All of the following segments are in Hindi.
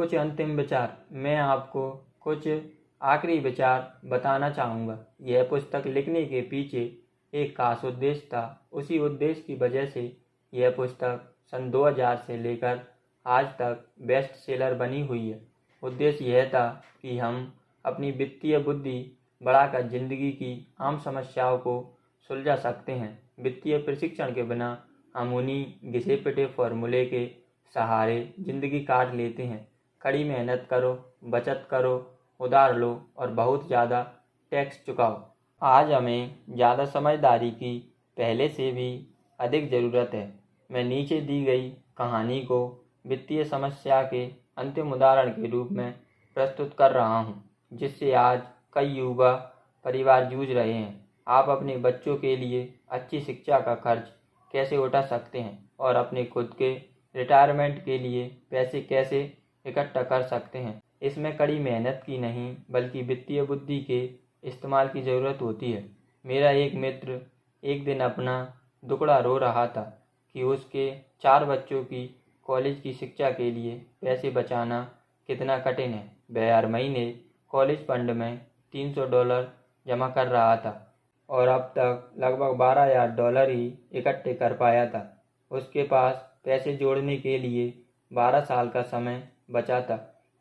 कुछ अंतिम विचार। मैं आपको कुछ आखिरी विचार बताना चाहूँगा। यह पुस्तक लिखने के पीछे एक खास उद्देश्य था। उसी उद्देश्य की वजह से यह पुस्तक सन 2000 से लेकर आज तक बेस्ट सेलर बनी हुई है। उद्देश्य यह था कि हम अपनी वित्तीय बुद्धि बढ़ाकर जिंदगी की आम समस्याओं को सुलझा सकते हैं। वित्तीय प्रशिक्षण के बिना हम उन्हीं घिसे पिटे फॉर्मूले के सहारे जिंदगी काट लेते हैं। कड़ी मेहनत करो, बचत करो, उधार लो और बहुत ज़्यादा टैक्स चुकाओ। आज हमें ज़्यादा समझदारी की पहले से भी अधिक ज़रूरत है। मैं नीचे दी गई कहानी को वित्तीय समस्या के अंतिम उदाहरण के रूप में प्रस्तुत कर रहा हूँ, जिससे आज कई युवा परिवार जूझ रहे हैं। आप अपने बच्चों के लिए अच्छी शिक्षा का खर्च कैसे उठा सकते हैं और अपने खुद के रिटायरमेंट के लिए पैसे कैसे इकट्ठा कर सकते हैं। इसमें कड़ी मेहनत की नहीं बल्कि वित्तीय बुद्धि के इस्तेमाल की ज़रूरत होती है। मेरा एक मित्र एक दिन अपना दुखड़ा रो रहा था कि उसके 4 बच्चों की कॉलेज की शिक्षा के लिए पैसे बचाना कितना कठिन है। वह हर महीने कॉलेज फंड में $300 जमा कर रहा था और अब तक लगभग $12,000 ही इकट्ठे कर पाया था। उसके पास पैसे जोड़ने के लिए 12 साल का समय बचा था,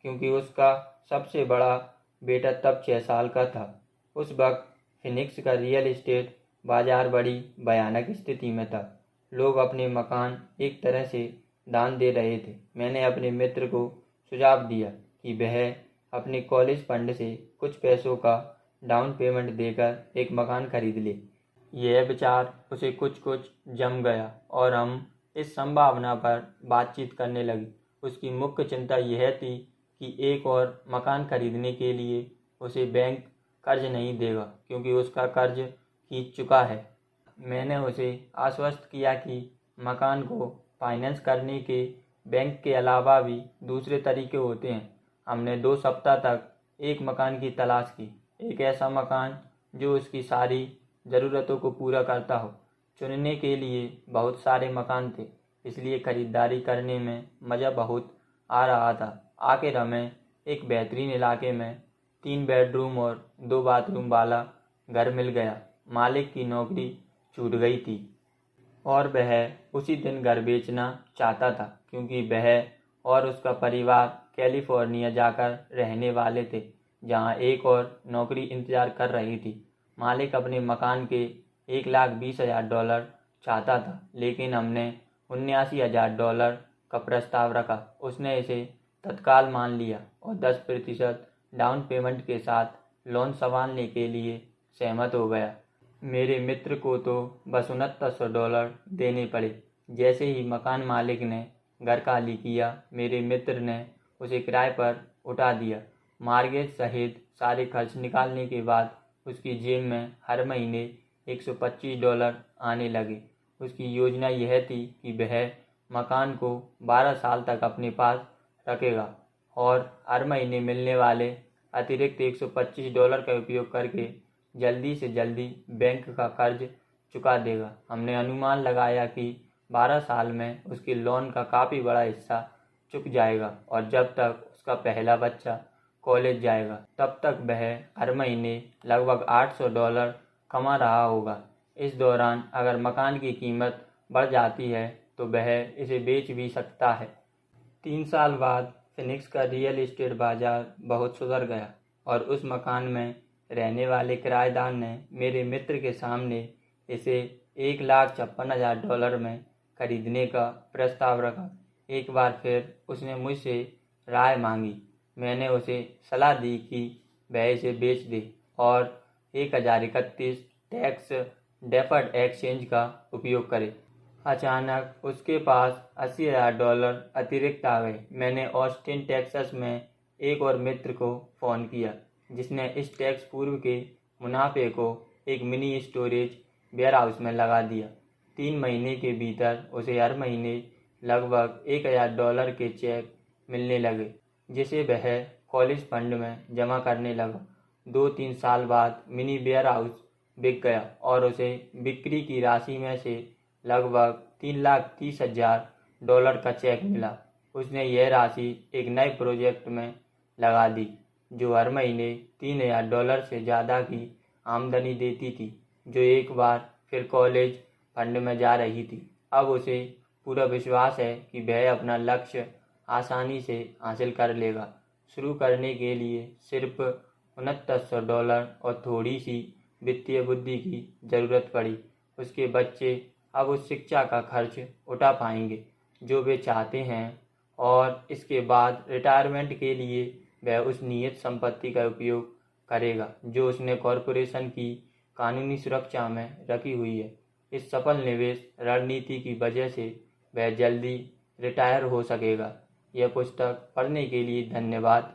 क्योंकि उसका सबसे बड़ा बेटा तब 6 साल का था। उस वक्त फिनिक्स का रियल एस्टेट बाजार बड़ी भयानक स्थिति में था। लोग अपने मकान एक तरह से दान दे रहे थे। मैंने अपने मित्र को सुझाव दिया कि वह अपने कॉलेज फंड से कुछ पैसों का डाउन पेमेंट देकर एक मकान खरीद ले। यह विचार उसे कुछ जम गया और हम इस संभावना पर बातचीत करने लगे। उसकी मुख्य चिंता यह थी कि एक और मकान खरीदने के लिए उसे बैंक कर्ज नहीं देगा, क्योंकि उसका कर्ज खींच चुका है। मैंने उसे आश्वस्त किया कि मकान को फाइनेंस करने के बैंक के अलावा भी दूसरे तरीके होते हैं। हमने 2 सप्ताह तक एक मकान की तलाश की, एक ऐसा मकान जो उसकी सारी ज़रूरतों को पूरा करता हो। चुनने के लिए बहुत सारे मकान थे, इसलिए खरीदारी करने में मज़ा बहुत आ रहा था। आखिर हमें एक बेहतरीन इलाके में 3 बेडरूम और 2 बाथरूम वाला घर मिल गया। मालिक की नौकरी छूट गई थी और वह उसी दिन घर बेचना चाहता था, क्योंकि वह और उसका परिवार कैलिफोर्निया जाकर रहने वाले थे, जहां एक और नौकरी इंतजार कर रही थी। मालिक अपने मकान के $1,20,000 चाहता था, लेकिन हमने $79,000 का प्रस्ताव रखा। उसने इसे तत्काल मान लिया और 10% डाउन पेमेंट के साथ लोन संभालने के लिए सहमत हो गया। मेरे मित्र को तो बस $6900 देने पड़े। जैसे ही मकान मालिक ने घर खाली किया, मेरे मित्र ने उसे किराए पर उठा दिया। मार्गेज सहित सारे खर्च निकालने के बाद उसकी जेब में हर महीने $125 आने लगे। उसकी योजना यह थी कि वह मकान को 12 साल तक अपने पास रखेगा और हर महीने मिलने वाले अतिरिक्त $125 का उपयोग करके जल्दी से जल्दी बैंक का कर्ज चुका देगा। हमने अनुमान लगाया कि 12 साल में उसके लोन का काफ़ी बड़ा हिस्सा चुक जाएगा और जब तक उसका पहला बच्चा कॉलेज जाएगा, तब तक वह हर महीने लगभग $800 कमा रहा होगा। इस दौरान अगर मकान की कीमत बढ़ जाती है तो वह इसे बेच भी सकता है। 3 साल बाद फिनिक्स का रियल एस्टेट बाजार बहुत सुधर गया और उस मकान में रहने वाले किराएदार ने मेरे मित्र के सामने इसे $1,56,000 में खरीदने का प्रस्ताव रखा। एक बार फिर उसने मुझसे राय मांगी। मैंने उसे सलाह दी कि वह इसे बेच दे और 1031 टैक्स डेफर्ड एक्सचेंज का उपयोग करे। अचानक उसके पास $80,000 अतिरिक्त आ गए। मैंने ऑस्टिन टेक्सास में एक और मित्र को फ़ोन किया, जिसने इस टैक्स पूर्व के मुनाफे को एक मिनी स्टोरेज वेयरहाउस में लगा दिया। 3 महीने के भीतर उसे हर महीने लगभग $1,000 के चेक मिलने लगे, जिसे वह कॉलेज फंड में जमा करने लगा। 2-3 साल बाद मिनी वेयरहाउस बिक गया और उसे बिक्री की राशि में से लगभग $3,30,000 का चेक मिला। उसने यह राशि एक नए प्रोजेक्ट में लगा दी जो हर महीने $3,000 से ज़्यादा की आमदनी देती थी, जो एक बार फिर कॉलेज फंड में जा रही थी। अब उसे पूरा विश्वास है कि वह अपना लक्ष्य आसानी से हासिल कर लेगा। शुरू करने के लिए सिर्फ $6900 और थोड़ी सी वित्तीय बुद्धि की ज़रूरत पड़ी। उसके बच्चे अब उस शिक्षा का खर्च उठा पाएंगे जो वे चाहते हैं, और इसके बाद रिटायरमेंट के लिए वह उस नियत संपत्ति का उपयोग करेगा जो उसने कॉरपोरेशन की कानूनी सुरक्षा में रखी हुई है। इस सफल निवेश रणनीति की वजह से वह जल्दी रिटायर हो सकेगा। यह पुस्तक पढ़ने के लिए धन्यवाद।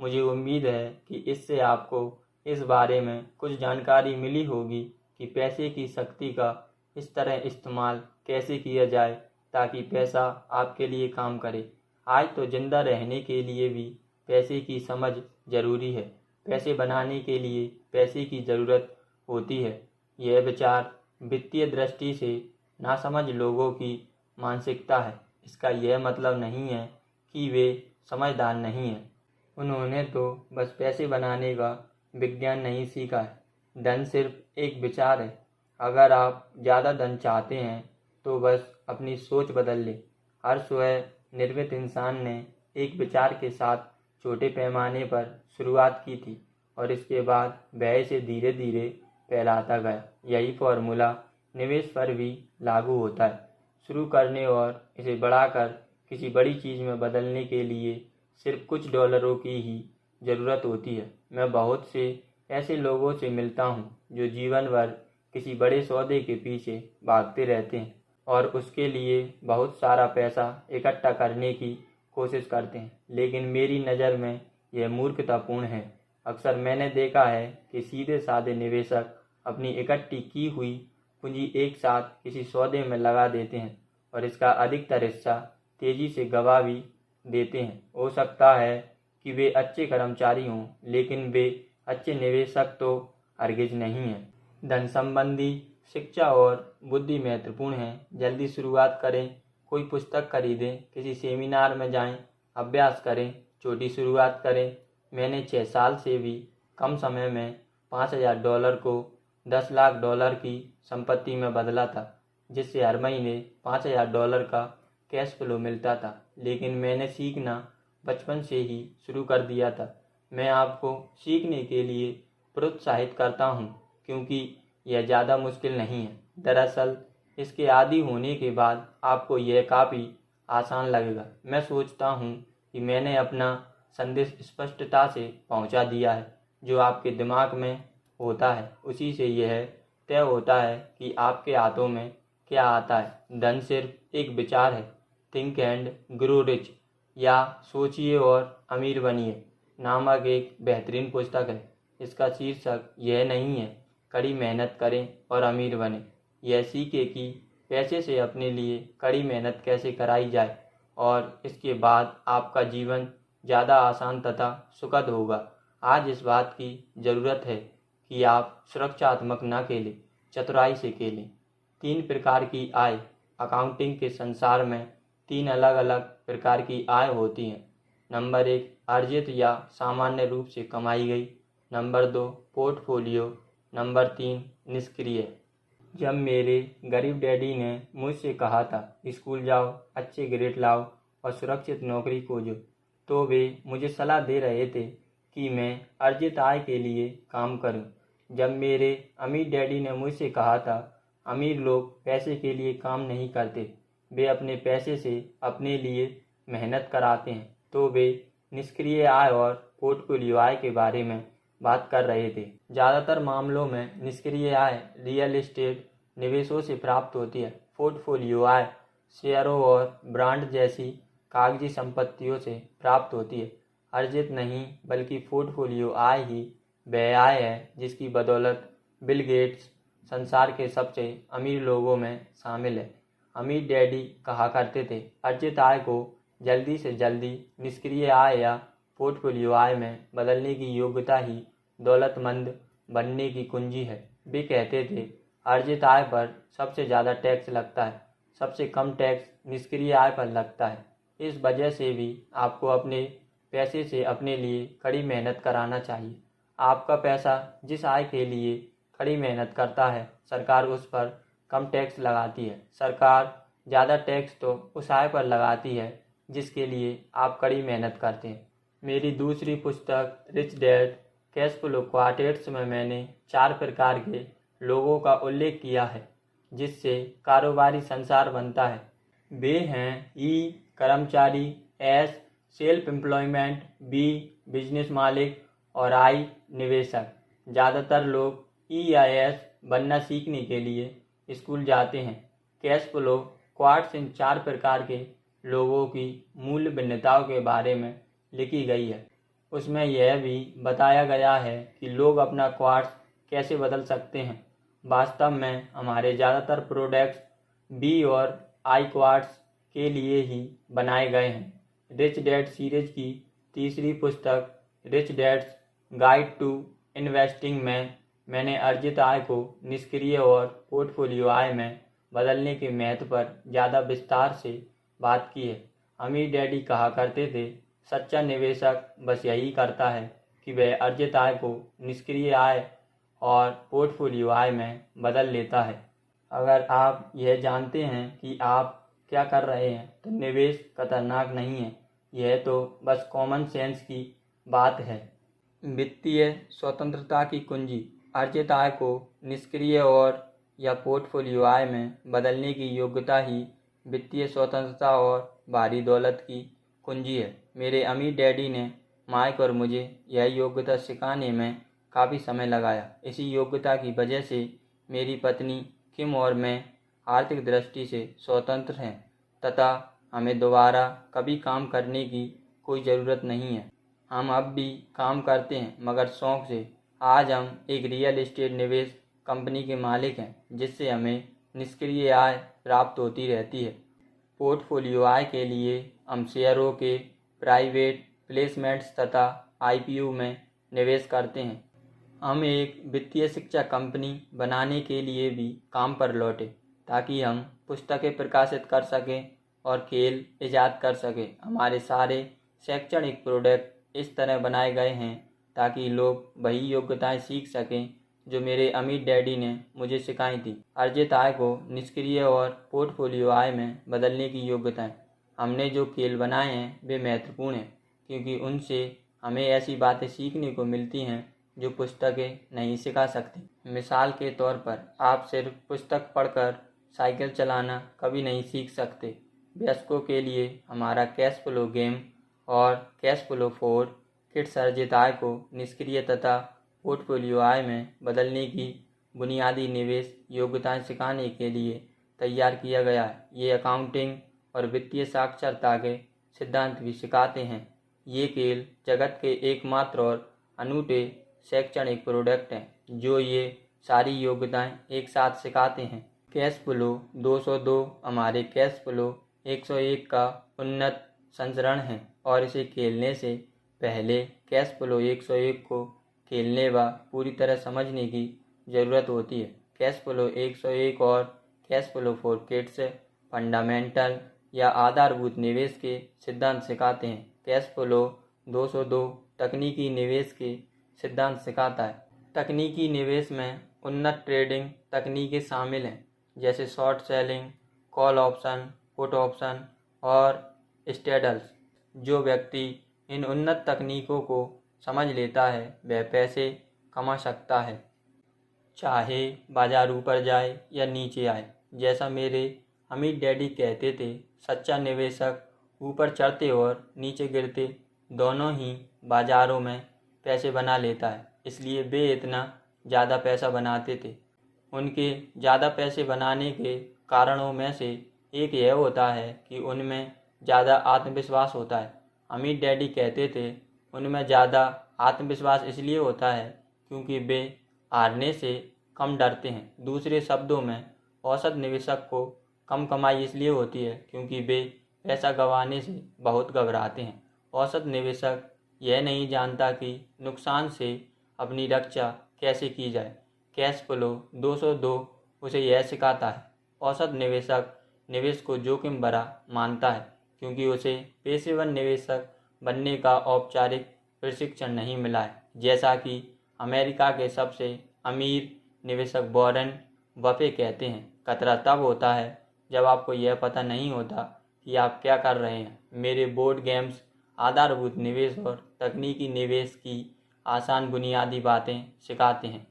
मुझे उम्मीद है कि इससे आपको इस बारे में कुछ जानकारी मिली होगी कि पैसे की शक्ति का इस तरह इस्तेमाल कैसे किया जाए ताकि पैसा आपके लिए काम करे। आज तो जिंदा रहने के लिए भी पैसे की समझ ज़रूरी है। पैसे बनाने के लिए पैसे की ज़रूरत होती है। यह विचार वित्तीय दृष्टि से नासमझ लोगों की मानसिकता है। इसका यह मतलब नहीं है कि वे समझदार नहीं हैं। उन्होंने तो बस पैसे बनाने का विज्ञान नहीं सीखा है। धन सिर्फ एक विचार है। अगर आप ज़्यादा धन चाहते हैं तो बस अपनी सोच बदल लें। हर स्वयं निर्मित इंसान ने एक विचार के साथ छोटे पैमाने पर शुरुआत की थी और इसके बाद वह इसे धीरे धीरे फैलाता गया। यही फॉर्मूला निवेश पर भी लागू होता है। शुरू करने और इसे बढ़ाकर किसी बड़ी चीज़ में बदलने के लिए सिर्फ कुछ डॉलरों की ही ज़रूरत होती है। मैं बहुत से ऐसे लोगों से मिलता हूँ जो जीवन भर किसी बड़े सौदे के पीछे भागते रहते हैं और उसके लिए बहुत सारा पैसा इकट्ठा करने की कोशिश करते हैं, लेकिन मेरी नज़र में यह मूर्खतापूर्ण है। अक्सर मैंने देखा है कि सीधे साधे निवेशक अपनी इकट्ठी की हुई पूंजी एक साथ किसी सौदे में लगा देते हैं और इसका अधिकतर हिस्सा तेजी से गंवा भी देते हैं। हो सकता है कि वे अच्छे कर्मचारी हों, लेकिन वे अच्छे निवेशक तो हरगिज नहीं हैं। धन संबंधी शिक्षा और बुद्धि महत्वपूर्ण है। जल्दी शुरुआत करें, कोई पुस्तक खरीदें, किसी सेमिनार में जाएं, अभ्यास करें, छोटी शुरुआत करें। मैंने 6 साल से भी कम समय में $5,000 को $10 लाख की संपत्ति में बदला था, जिससे हर महीने $5,000 का कैश फ्लो मिलता था। लेकिन मैंने सीखना बचपन से ही शुरू कर दिया था। मैं आपको सीखने के लिए प्रोत्साहित करता हूँ क्योंकि यह ज़्यादा मुश्किल नहीं है। दरअसल इसके आदी होने के बाद आपको यह काफ़ी आसान लगेगा। मैं सोचता हूँ कि मैंने अपना संदेश स्पष्टता से पहुँचा दिया है। जो आपके दिमाग में होता है उसी से यह तय होता है कि आपके हाथों में क्या आता है। धन सिर्फ एक विचार है। थिंक एंड ग्रो रिच या सोचिए और अमीर बनिए नामक एक बेहतरीन पुस्तक है। इसका शीर्षक यह नहीं है कड़ी मेहनत करें और अमीर बने। यह सीखे कि पैसे से अपने लिए कड़ी मेहनत कैसे कराई जाए और इसके बाद आपका जीवन ज़्यादा आसान तथा सुखद होगा। आज इस बात की ज़रूरत है कि आप सुरक्षात्मक न खेलें, चतुराई से खेलें। 3 प्रकार की आय। अकाउंटिंग के संसार में 3 अलग अलग प्रकार की आय होती हैं। नंबर 1 अर्जित या सामान्य रूप से कमाई गई। Number 2 portfolio. नंबर 3 निष्क्रिय। जब मेरे गरीब डैडी ने मुझसे कहा था स्कूल जाओ, अच्छे ग्रेड लाओ और सुरक्षित नौकरी खोजो, तो वे मुझे सलाह दे रहे थे कि मैं अर्जित आय के लिए काम करूं। जब मेरे अमीर डैडी ने मुझसे कहा था अमीर लोग पैसे के लिए काम नहीं करते, वे अपने पैसे से अपने लिए मेहनत कराते हैं, तो वे निष्क्रिय आय और पोर्टफोलियो आय के बारे में बात कर रहे थे। ज़्यादातर मामलों में निष्क्रिय आय रियल एस्टेट निवेशों से प्राप्त होती है। पोर्टफोलियो आय शेयरों और ब्रांड जैसी कागजी संपत्तियों से प्राप्त होती है। अर्जित नहीं बल्कि पोर्टफोलियो आय ही वह आय है जिसकी बदौलत बिल गेट्स संसार के सबसे अमीर लोगों में शामिल है। अमीर डैडी कहा करते थे अर्जित आय को जल्दी से जल्दी निष्क्रिय आय या पोर्टफोलियो आय में बदलने की योग्यता ही दौलतमंद बनने की कुंजी है। वे कहते थे अर्जित आय पर सबसे ज़्यादा टैक्स लगता है, सबसे कम टैक्स निष्क्रिय आय पर लगता है। इस वजह से भी आपको अपने पैसे से अपने लिए कड़ी मेहनत कराना चाहिए। आपका पैसा जिस आय के लिए कड़ी मेहनत करता है, सरकार उस पर कम टैक्स लगाती है। सरकार ज़्यादा टैक्स तो उस आय पर लगाती है जिसके लिए आप कड़ी मेहनत करते हैं। मेरी दूसरी पुस्तक rich dad cash flow quartets में मैंने 4 प्रकार के लोगों का उल्लेख किया है जिससे कारोबारी संसार बनता है। वे हैं ई कर्मचारी, S self employment, B business मालिक और आई निवेशक। ज़्यादातर लोग ई या एस बनना सीखने के लिए स्कूल जाते हैं। कैश फ्लो क्वार्ट्स इन 4 प्रकार के लोगों की मूल्य भिन्नताओं के बारे में लिखी गई है। उसमें यह भी बताया गया है कि लोग अपना क्वार्ट्स कैसे बदल सकते हैं। वास्तव में हमारे ज़्यादातर प्रोडक्ट्स बी और आई क्वार्ट्स के लिए ही बनाए गए हैं। रिच डैड सीरीज की तीसरी पुस्तक Rich Dad's Guide to Investing में मैंने अर्जित आय को निष्क्रिय और पोर्टफोलियो आय में बदलने के महत्व पर ज़्यादा विस्तार से बात की है। अमीर डैडी कहा करते थे, सच्चा निवेशक बस यही करता है कि वह अर्जित आय को निष्क्रिय आय और पोर्टफोलियो आय में बदल लेता है। अगर आप यह जानते हैं कि आप क्या कर रहे हैं तो निवेश खतरनाक नहीं है, यह तो बस कॉमन सेंस की बात है। वित्तीय स्वतंत्रता की कुंजी अर्जित आय को निष्क्रिय और या पोर्टफोलियो आय में बदलने की योग्यता ही वित्तीय स्वतंत्रता और भारी दौलत की कुंजी है। मेरे अमीर डैडी ने माइक और मुझे यह योग्यता सिखाने में काफ़ी समय लगाया। इसी योग्यता की वजह से मेरी पत्नी किम और मैं आर्थिक दृष्टि से स्वतंत्र हैं तथा हमें दोबारा कभी काम करने की कोई ज़रूरत नहीं है। हम अब भी काम करते हैं मगर शौक़ से। आज हम एक रियल एस्टेट निवेश कंपनी के मालिक हैं जिससे हमें निष्क्रिय आय प्राप्त होती रहती है। पोर्टफोलियो आय के लिए हम शेयरों के प्राइवेट प्लेसमेंट्स तथा आईपीओ में निवेश करते हैं। हम एक वित्तीय शिक्षा कंपनी बनाने के लिए भी काम पर लौटे ताकि हम पुस्तकें प्रकाशित कर सकें और खेल ईजाद कर सकें। हमारे सारे शैक्षणिक प्रोडक्ट इस तरह बनाए गए हैं ताकि लोग वही योग्यताएं सीख सकें जो मेरे अमीर डैडी ने मुझे सिखाई थी। अर्जित आय को निष्क्रिय और पोर्टफोलियो आय में बदलने की योग्यताएं। हमने जो खेल बनाए हैं वे महत्वपूर्ण हैं क्योंकि उनसे हमें ऐसी बातें सीखने को मिलती हैं जो पुस्तकें नहीं सिखा सकती। मिसाल के तौर पर आप सिर्फ पुस्तक पढ़कर साइकिल चलाना कभी नहीं सीख सकते। वयस्कों के लिए हमारा कैश फ्लो गेम और कैश फ्लो फॉर किड्स अर्जित आय को निष्क्रिय तथा पोर्टफोलियो आय में बदलने की बुनियादी निवेश योग्यताएं सिखाने के लिए तैयार किया गया है। ये अकाउंटिंग और वित्तीय साक्षरता के सिद्धांत भी सिखाते हैं। ये खेल जगत के एकमात्र और अनूठे शैक्षणिक प्रोडक्ट हैं जो ये सारी योग्यताएं एक साथ सिखाते हैं। कैश फ्लो 202 हमारे कैश फ्लो 101 का उन्नत संस्करण है और इसे खेलने से पहले कैश फ्लो 101 को खेलने व पूरी तरह समझने की ज़रूरत होती है। कैश फ्लो 101 और cash flow for kids fundamental या आधारभूत निवेश के सिद्धांत सिखाते हैं। कैश फ्लो 202 तकनीकी निवेश के सिद्धांत सिखाता है। तकनीकी निवेश में उन्नत ट्रेडिंग तकनीकें शामिल हैं जैसे short selling, call option, put option और स्टेडल्स। जो व्यक्ति इन उन्नत तकनीकों को समझ लेता है वह पैसे कमा सकता है चाहे बाजार ऊपर जाए या नीचे आए। जैसा मेरे अमीर डैडी कहते थे, सच्चा निवेशक ऊपर चढ़ते और नीचे गिरते दोनों ही बाजारों में पैसे बना लेता है। इसलिए वे इतना ज़्यादा पैसा बनाते थे। उनके ज़्यादा पैसे बनाने के कारणों में से एक यह होता है कि उनमें ज़्यादा आत्मविश्वास होता है। अमीर डैडी कहते थे उनमें ज़्यादा आत्मविश्वास इसलिए होता है क्योंकि वे हारने से कम डरते हैं। दूसरे शब्दों में औसत निवेशक को कम कमाई इसलिए होती है क्योंकि वे पैसा गंवाने से बहुत घबराते हैं। औसत निवेशक यह नहीं जानता कि नुकसान से अपनी रक्षा कैसे की जाए। कैश फ्लो 202 उसे यह सिखाता है। औसत निवेशक निवेश को जोखिम भरा मानता है क्योंकि उसे पेशेवर निवेशक बनने का औपचारिक प्रशिक्षण नहीं मिला है। जैसा कि अमेरिका के सबसे अमीर निवेशक वॉरेन बफे कहते हैं, खतरा तब होता है जब आपको यह पता नहीं होता कि आप क्या कर रहे हैं। मेरे बोर्ड गेम्स आधारभूत निवेश और तकनीकी निवेश की आसान बुनियादी बातें सिखाते हैं,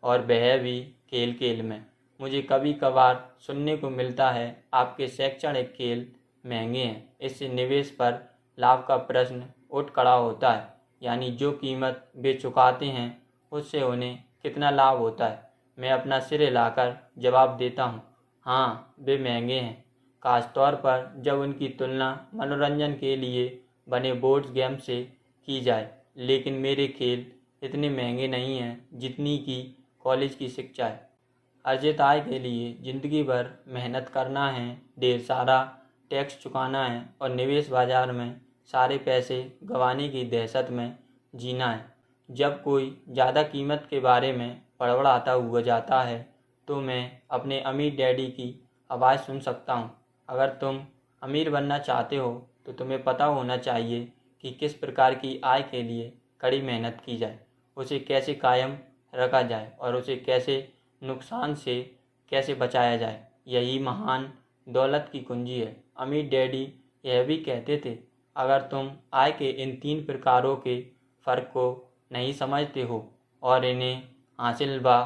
और वह भी खेल खेल में। मुझे कभी कभार सुनने को मिलता है आपके शैक्षणिक खेल महंगे हैं। इससे निवेश पर लाभ का प्रश्न उठ खड़ा होता है, यानी जो कीमत वे चुकाते हैं उससे उन्हें कितना लाभ होता है। मैं अपना सिर हिलाकर जवाब देता हूँ, हाँ, वे महंगे हैं, खासतौर पर जब उनकी तुलना मनोरंजन के लिए बने बोर्ड गेम से की जाए। लेकिन मेरे खेल इतने महंगे नहीं हैं जितनी कि कॉलेज की शिक्षा है। अर्जित आय के लिए ज़िंदगी भर मेहनत करना है, ढेर सारा टैक्स चुकाना है और निवेश बाजार में सारे पैसे गंवाने की दहशत में जीना है। जब कोई ज़्यादा कीमत के बारे में बड़बड़ाता हुआ जाता है तो मैं अपने अमीर डैडी की आवाज़ सुन सकता हूँ। अगर तुम अमीर बनना चाहते हो तो तुम्हें पता होना चाहिए कि किस प्रकार की आय के लिए कड़ी मेहनत की जाए, उसे कैसे कायम रखा जाए और उसे कैसे नुकसान से कैसे बचाया जाए। यही महान दौलत की कुंजी है। अमीर डैडी यह भी कहते थे, अगर तुम आय के इन 3 प्रकारों के फ़र्क को नहीं समझते हो और इन्हें हासिल व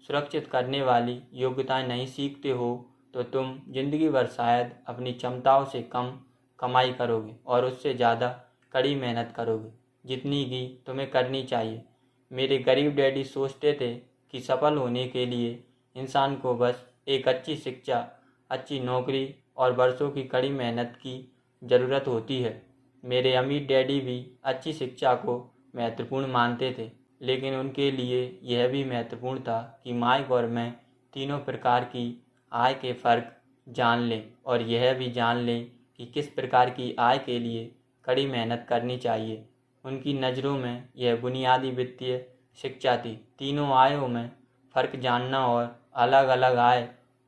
सुरक्षित करने वाली योग्यताएं नहीं सीखते हो तो तुम जिंदगी भर शायद अपनी क्षमताओं से कम कमाई करोगे और उससे ज़्यादा कड़ी मेहनत करोगे जितनी कि तुम्हें करनी चाहिए। मेरे गरीब डैडी सोचते थे कि सफल होने के लिए इंसान को बस एक अच्छी शिक्षा, अच्छी नौकरी और वर्षों की कड़ी मेहनत की ज़रूरत होती है। मेरे अमीर डैडी भी अच्छी शिक्षा को महत्वपूर्ण मानते थे, लेकिन उनके लिए यह भी महत्वपूर्ण था कि माइक और मैं तीनों प्रकार की आय के फ़र्क जान लें और यह भी जान लें कि किस प्रकार की आय के लिए कड़ी मेहनत करनी चाहिए। उनकी नज़रों में यह बुनियादी वित्तीय शिक्षा थी। तीनों आयों में फ़र्क जानना और अलग अलग आय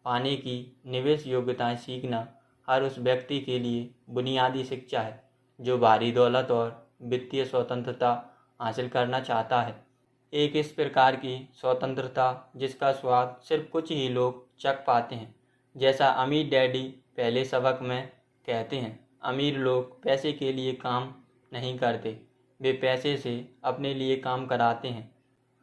पाने की निवेश योग्यताएं सीखना हर उस व्यक्ति के लिए बुनियादी शिक्षा है जो भारी दौलत और वित्तीय स्वतंत्रता हासिल करना चाहता है। एक इस प्रकार की स्वतंत्रता जिसका स्वाद सिर्फ कुछ ही लोग चख पाते हैं। जैसा अमीर डैडी पहले सबक में कहते हैं, अमीर लोग पैसे के लिए काम नहीं करते, वे पैसे से अपने लिए काम कराते हैं।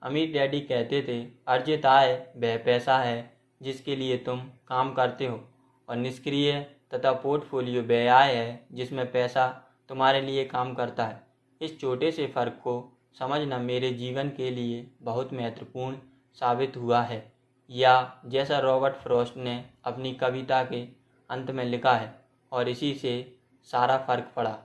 अमीर डैडी कहते थे, अर्जित आय वह पैसा है जिसके लिए तुम काम करते हो और निष्क्रिय तथा पोर्टफोलियो वह आय है जिसमें पैसा तुम्हारे लिए काम करता है। इस छोटे से फ़र्क को समझना मेरे जीवन के लिए बहुत महत्वपूर्ण साबित हुआ है। या जैसा रॉबर्ट फ्रॉस्ट ने अपनी कविता के अंत में लिखा है, और इसी से सारा फ़र्क पड़ा।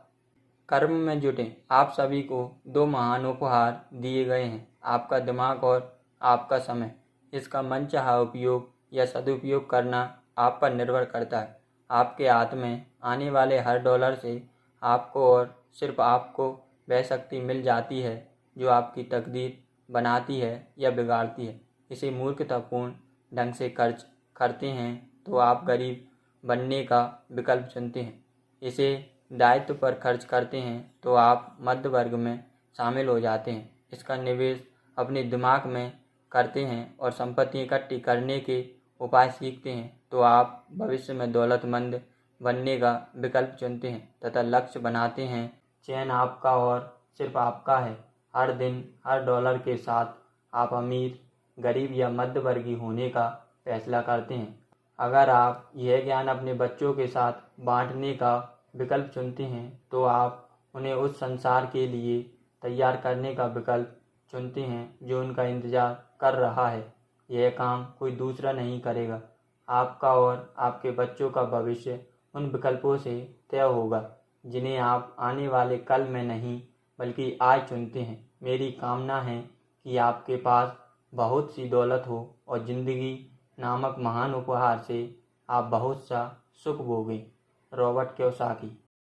कर्म में जुटें। आप सभी को 2 महान उपहार दिए गए हैं, आपका दिमाग और आपका समय। इसका मनचाहा उपयोग या सदुपयोग करना आप पर निर्भर करता है। आपके हाथ में आने वाले हर डॉलर से आपको और सिर्फ आपको वह शक्ति मिल जाती है जो आपकी तकदीर बनाती है या बिगाड़ती है। इसे मूर्खतापूर्ण ढंग से खर्च करते हैं तो आप गरीब बनने का विकल्प चुनते हैं। इसे दायित्व पर खर्च करते हैं तो आप मध्य वर्ग में शामिल हो जाते हैं। इसका निवेश अपने दिमाग में करते हैं और संपत्ति इकट्ठी करने के उपाय सीखते हैं तो आप भविष्य में दौलतमंद बनने का विकल्प चुनते हैं तथा लक्ष्य बनाते हैं। चयन आपका और सिर्फ आपका है। हर दिन हर डॉलर के साथ आप अमीर, गरीब या मध्यवर्गीय होने का फैसला करते हैं। अगर आप यह ज्ञान अपने बच्चों के साथ बांटने का विकल्प चुनते हैं तो आप उन्हें उस संसार के लिए तैयार करने का विकल्प चुनते हैं जो उनका इंतज़ार कर रहा है। यह काम कोई दूसरा नहीं करेगा। आपका और आपके बच्चों का भविष्य उन विकल्पों से तय होगा जिन्हें आप आने वाले कल में नहीं बल्कि आज चुनते हैं। मेरी कामना है कि आपके पास बहुत सी दौलत हो और ज़िंदगी नामक महान उपहार से आप बहुत सा सुख भोगें। Robert Kiyosaki.